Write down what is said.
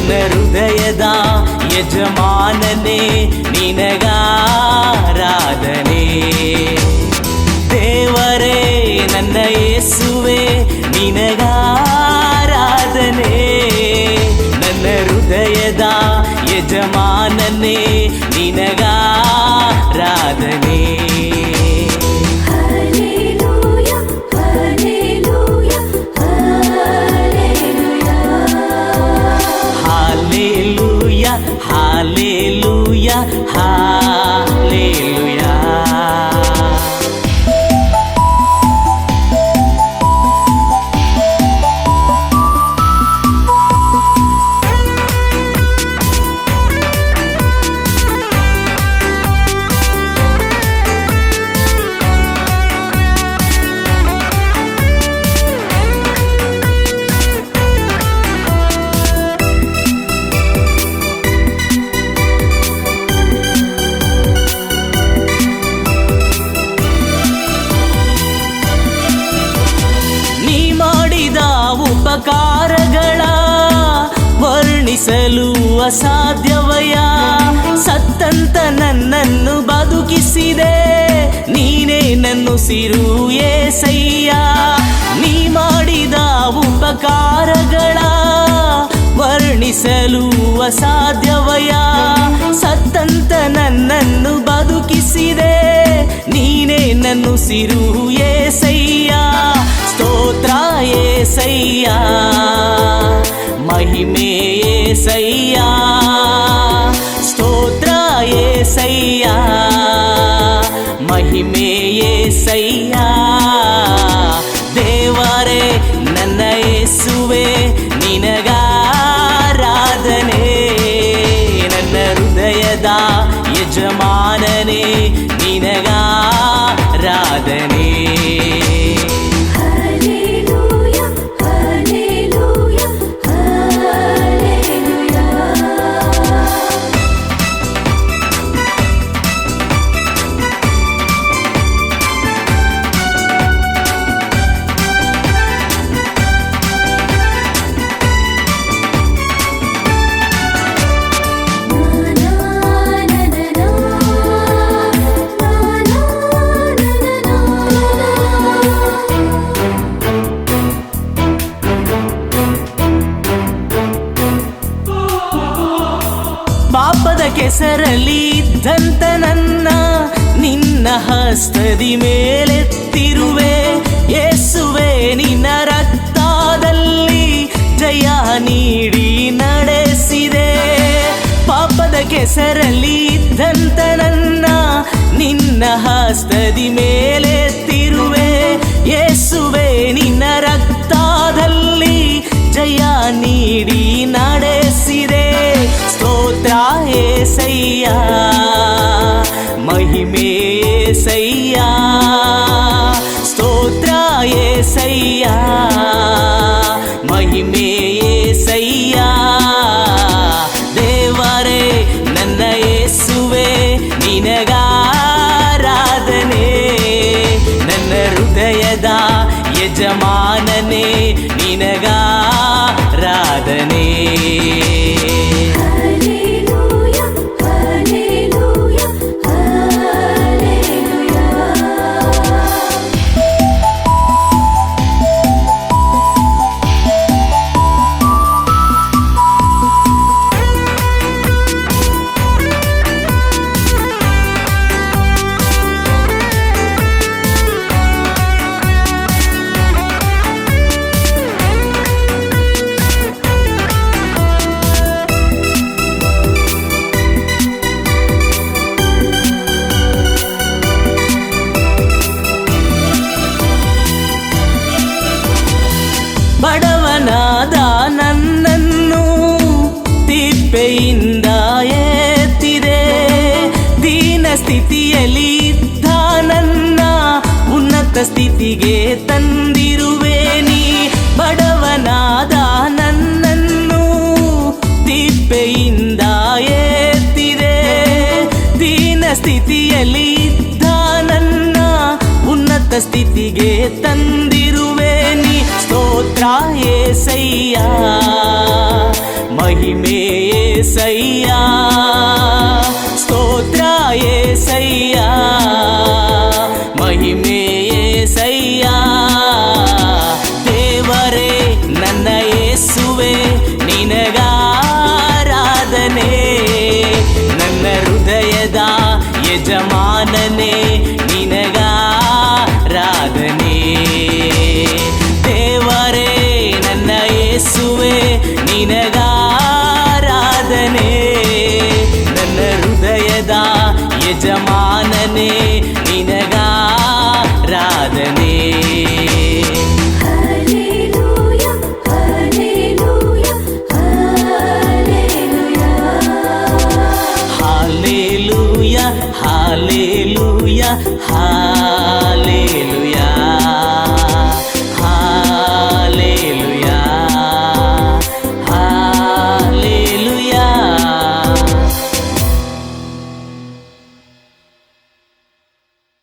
ನನ್ನ ಹೃದಯದ ಯಜಮಾನನೇ ನಿನಗಾರಾಧನೆ. ದೇವರೇ ನನ್ನ ಯೇಸುವೆ ನಿನಗಾರಾಧನೆ. ನನ್ನ ಹೃದಯದ ಯಜಮಾನನೇ ನಿನಗಾರಾಧನೆ. Hallelujah, hallelujah. ಉಪಕಾರಗಳ ವರ್ಣಿಸಲು ಅಸಾಧ್ಯವಯ್ಯ. ಸತ್ತಂತ ನನ್ನನ್ನು ಬದುಕಿಸಿದೆ, ನೀನೇ ನನ್ನುಸಿರು ಏಸಯ್ಯ. ನೀ ಮಾಡಿದ ಉಪಕಾರಗಳ ವರ್ಣಿಸಲು ಅಸಾಧ್ಯವಯ್ಯ. ಸತ್ತಂತ ನನ್ನನ್ನು ಬದುಕಿಸಿದೆ, ನೀನೇ ನನ್ನುಸಿರು ಏಸಯ್ಯ. ಸ್ತೋತ್ರ ಏಸಯ್ಯ, ಮಹಿಮೆ ಏಸಯ್ಯ. ಸ್ತೋತ್ರ ಏಸಯ್ಯ, ಮಹಿಮೆ ಏಸಯ್ಯ. ದೇವರೇ ನನ್ನ ಯೇಸುವೆ ನಿನಗಾರಾಧನೆ. ನನ್ನ ಹೃದಯದ ಯಜಮಾನನೇ ನಿನಗಾರಾಧನೆ. ಪಾಪದ ಕೆಸರಲ್ಲಿ ಇದ್ದಂತ ನನ್ನ ನಿನ್ನ ಹಸ್ತದಿ ಮೇಲೆತ್ತಿರುವೆ. ಯೇಸುವೆ ನಿನ್ನ ರಕ್ತದಲ್ಲಿ ಜಯ ನೀಡಿ ನಡೆಸಿದೆ. ಪಾಪದ ಕೆಸರಲ್ಲಿ ಇದ್ದಂತ ನನ್ನ ನಿನ್ನ ಹಸ್ತದಿ ಮೇಲೆತ್ತಿರುವೆ. ಯೇಸುವೆ ನಿನ್ನ ರಕ್ತದಲ್ಲಿ ಜಯ ನೀಡಿ ನಡೆಸಿದೆ. ಸ್ತೋತ್ರ ಏಸಯ್ಯ, ಮಹಿಮೆ ಏಸಯ್ಯ. ಸ್ತೋತ್ರ ಏಸಯ್ಯ, ಮಹಿಮೆ ಏಸಯ್ಯ. ದೇವರೇ ನನ್ನ ಯೇಸುವೆ ನಿನಗಾರಾಧನೆ. ನನ್ನ ಹೃದಯದ ಯಜಮಾನನೇ ನಿನಗಾರಾಧನೆ. ಬಡವನಾದ ನನ್ನನ್ನು ತಿಪ್ಪೆಯಿಂದ ಎತ್ತಿದೆ. ದೀನ ಸ್ಥಿತಿಯಲ್ಲಿ ಇದ್ದ ನನ್ನ ಉನ್ನತ ಸ್ಥಿತಿಗೆ ತಂದಿರುವೆ ನೀ. ಬಡವನಾದ ನನ್ನನ್ನು ತಿಪ್ಪೆಯಿಂದ ಎತ್ತಿದೆ. ದೀನ ಸ್ಥಿತಿಯಲ್ಲಿ ಇದ್ದ ನನ್ನ ಉನ್ನತ ಸ್ಥಿತಿಗೆ ತಂದಿರುವೆ ನೀ. ಸ್ತೋತ್ರ ಏಸಯ್ಯ, ಮಹಿಮೆ ಏಸಯ್ಯ, ಸ್ತೋತ್ರ ಏಸಯ್ಯ, ಮಹಿಮೆ ಏಸಯ್ಯ. ದೇವರೇ ನನ್ನ ಯೇಸುವೆ ನಿನಗಾರಾಧನೆ, ನನ್ನ ಹೃದಯದ ಯಜಮಾನನೇ ನಿನಗಾರಾಧನೆ. ದೇವರೇ ನನ್ನ ಯೇಸುವೆ ನಿನಗ